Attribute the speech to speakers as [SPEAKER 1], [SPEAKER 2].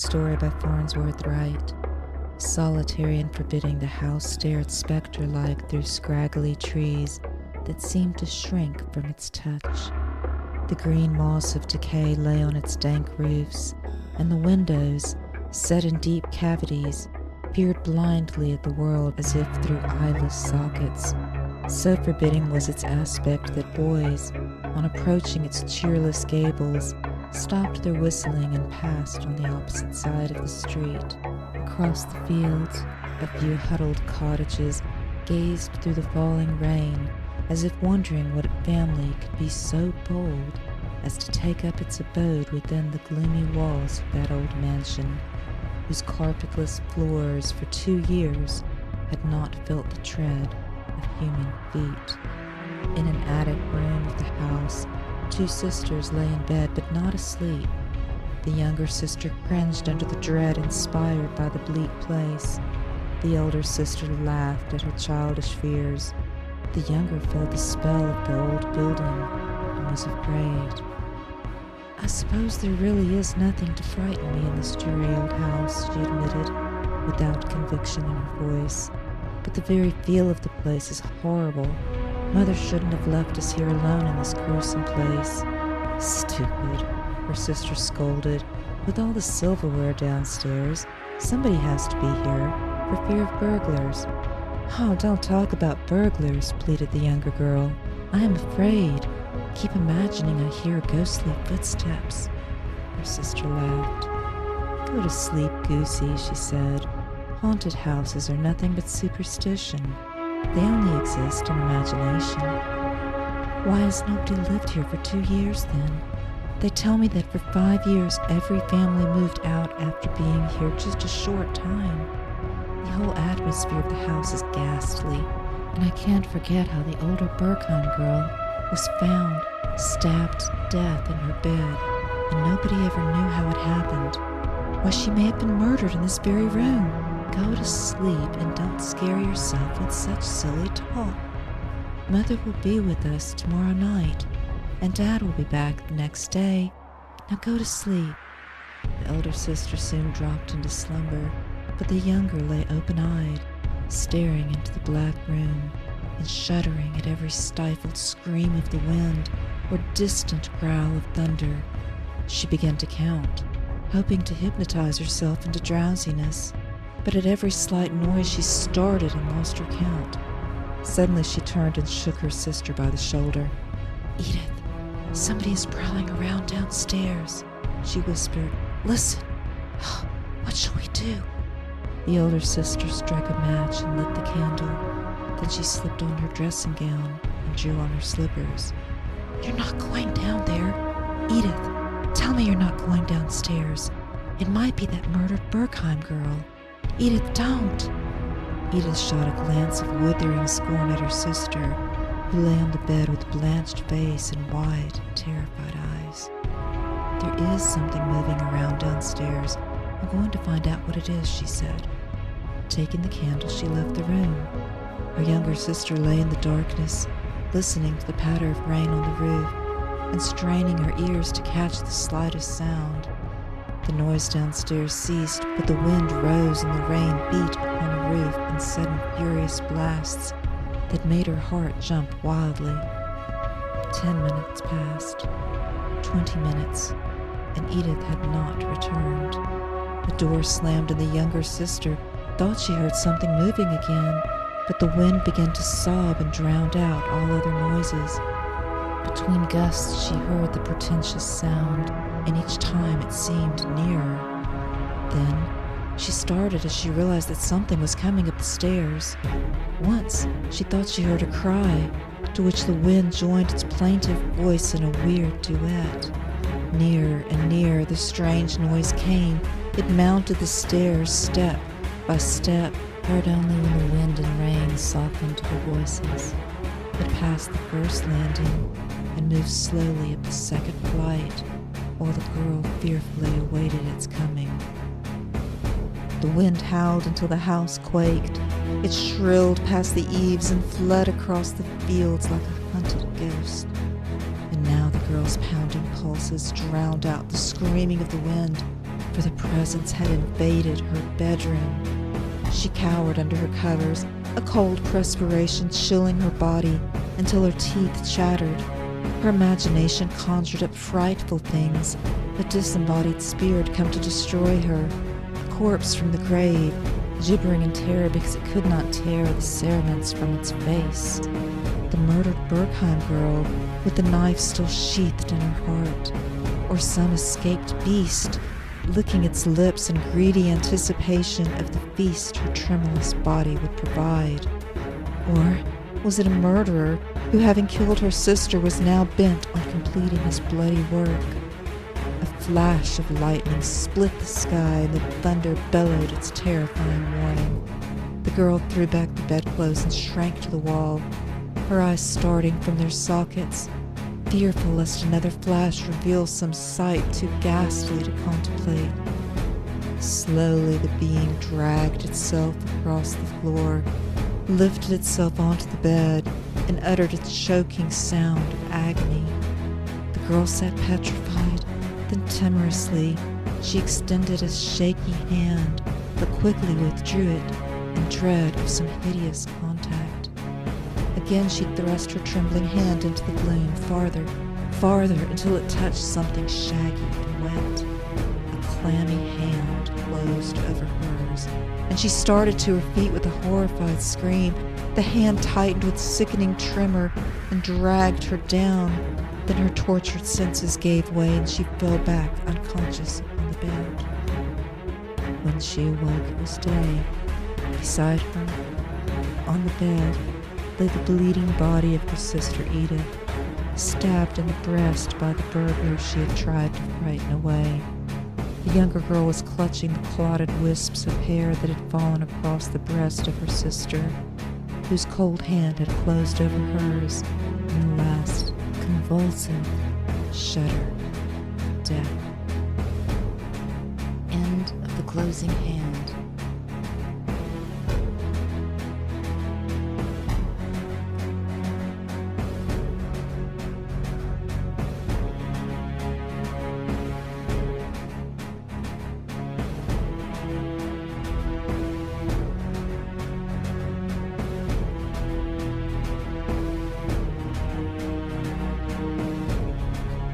[SPEAKER 1] story by Farnsworth Wright. Solitary and forbidding, the house stared spectre-like through scraggly trees that seemed to shrink from its touch. The green moss of decay lay on its dank roofs, and the windows, set in deep cavities, peered blindly at the world as if through eyeless sockets. So forbidding was its aspect that boys, on approaching its cheerless gables, stopped their whistling and passed on the opposite side of the street. Across the fields, a few huddled cottages gazed through the falling rain, as if wondering what family could be so bold as to take up its abode within the gloomy walls of that old mansion, whose carpetless floors for 2 years had not felt the tread of human feet. In an attic room of the house, 2 sisters lay in bed, but not asleep. The younger sister cringed under the dread inspired by the bleak place. The elder sister laughed at her childish fears. The younger felt the spell of the old building and was afraid. "I suppose there really is nothing to frighten me in this dreary old house," she admitted, without conviction in her voice. "But the very feel of the place is horrible. Mother shouldn't have left us here alone in this gruesome place." "Stupid," her sister scolded. "With all the silverware downstairs, somebody has to be here, for fear of burglars." "Oh, don't talk about burglars," pleaded the younger girl. "I am afraid. Keep imagining I hear ghostly footsteps." Her sister laughed. "Go to sleep, Goosey," she said. "Haunted houses are nothing but superstition. They only exist in imagination." "Why has nobody lived here for 2 years, then? They tell me that for 5 years every family moved out after being here just a short time. The whole atmosphere of the house is ghastly, and I can't forget how the older Berkheim girl was found, stabbed to death in her bed, and nobody ever knew how it happened. Why, she may have been murdered in this very room. Go to sleep and don't scare yourself with such silly talk. Mother will be with us tomorrow night, and Dad will be back the next day. Now go to sleep." The elder sister soon dropped into slumber, but the younger lay open-eyed, staring into the black room and shuddering at every stifled scream of the wind or distant growl of thunder. She began to count, hoping to hypnotize herself into drowsiness, but at every slight noise she started and lost her count. Suddenly she turned and shook her sister by the shoulder. "Edith, somebody is prowling around downstairs," she whispered. "Listen. What shall we do?" The older sister struck a match and lit the candle. Then she slipped on her dressing gown and drew on her slippers. "You're not going down there. Edith, tell me you're not going downstairs. It might be that murdered Berkheim girl. Edith, don't." Edith shot a glance of withering scorn at her sister, who lay on the bed with blanched face and wide, terrified eyes. "There is something moving around downstairs. I'm going to find out what it is," she said. Taking the candle, she left the room. Her younger sister lay in the darkness, listening to the patter of rain on the roof, and straining her ears to catch the slightest sound. The noise downstairs ceased, but the wind rose and the rain beat upon the roof in sudden furious blasts that made her heart jump wildly. 10 minutes passed, 20 minutes, and Edith had not returned. The door slammed and the younger sister thought she heard something moving again, but the wind began to sob and drowned out all other noises. Between gusts she heard the portentous sound, and each time it seemed nearer. Then she started as she realized that something was coming up the stairs. Once she thought she heard a cry, to which the wind joined its plaintive voice in a weird duet. Nearer and nearer the strange noise came. It mounted the stairs step by step, heard only when the wind and rain softened the voices. It passed the first landing and moved slowly up the second flight, while the girl fearfully awaited its coming. The wind howled until the house quaked. It shrilled past the eaves and fled across the fields like a hunted ghost. And now the girl's pounding pulses drowned out the screaming of the wind. for the presence had invaded her bedroom. She cowered under her covers, a cold perspiration chilling her body until her teeth chattered. Her imagination conjured up frightful things, a disembodied spirit come to destroy her, a corpse from the grave, gibbering in terror because it could not tear the cerements from its face. The murdered Bergheim girl, with the knife still sheathed in her heart, or some escaped beast, licking its lips in greedy anticipation of the feast her tremulous body would provide. Or was it a murderer who, having killed her sister, was now bent on completing his bloody work? A flash of lightning split the sky, and the thunder bellowed its terrifying warning. The girl threw back the bedclothes and shrank to the wall, her eyes starting from their sockets, fearful lest another flash reveal some sight too ghastly to contemplate. Slowly the being dragged itself across the floor, lifted itself onto the bed, and uttered its choking sound of agony. The girl sat petrified, then timorously she extended a shaky hand, but quickly withdrew it in dread of some hideous contact. Again she thrust her trembling hand into the gloom, farther, farther, until it touched something shaggy and wet. A clammy hand closed over hers, and she started to her feet with a horrified scream. The hand tightened with sickening tremor and dragged her down. Then her tortured senses gave way, and she fell back unconscious on the bed. When she awoke, it was day. Beside her, on the bed, lay the bleeding body of her sister Edith, stabbed in the breast by the burglar she had tried to frighten away. The younger girl was clutching the clotted wisps of hair that had fallen across the breast of her sister, whose cold hand had closed over hers in the last convulsive shudder of death. End of the closing hand.